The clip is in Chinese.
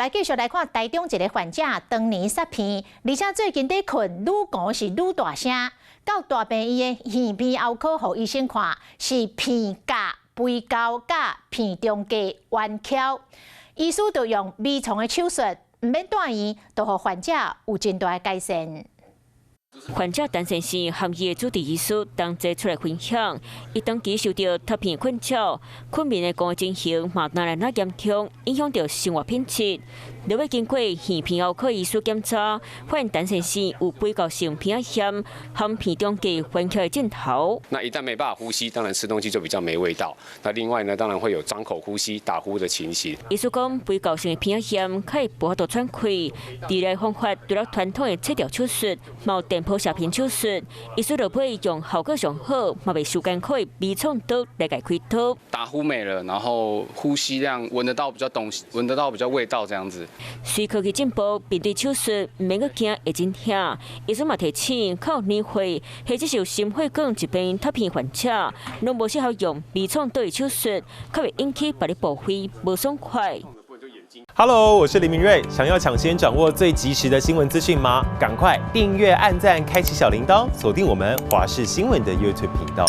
来继续来看台中一个患者，当年杀鼻，而且最近在困，愈讲是愈大声。到大病院的耳鼻喉科，互医生看是鼻甲、肥厚甲鼻中隔弯翘，医师就用微创的手术，唔免住院，就互患者有真大的改善。 患者陈先生和伊的主治医师同齐出来分享，伊当期受到脱皮困扰，困眠的工作情形嘛哪来那严重，影响到生活品质。了要经过耳鼻喉科医师检查，发现陈先生有比较性鼻癌炎和鼻中隔弯翘的镜头。那一旦没办法呼吸，当然吃东西就比较没味道。那另外呢，当然会有张口呼吸、打呼的情形。医师讲，比较性的鼻癌炎可以无法度喘气，治疗方法除了传统的切掉手术，冇电波射频手术，医师就配用效果上好、嘛袂受艰苦的微创刀来解开刀。打呼没了，然后呼吸量闻得到比较东西，闻得到比较味道这样子。随科技进步，面对手术唔免个惊会真痛。医生嘛提醒，靠年岁或者是有心血管疾病脱皮患者，拢无适合用微创刀的手术，可会引起别的部位无爽快。 Hello， 我是林明瑞。想要抢先掌握最及时的新闻资讯吗？赶快订阅、按赞、开启小铃铛，锁定我们华视新闻的 YouTube 频道。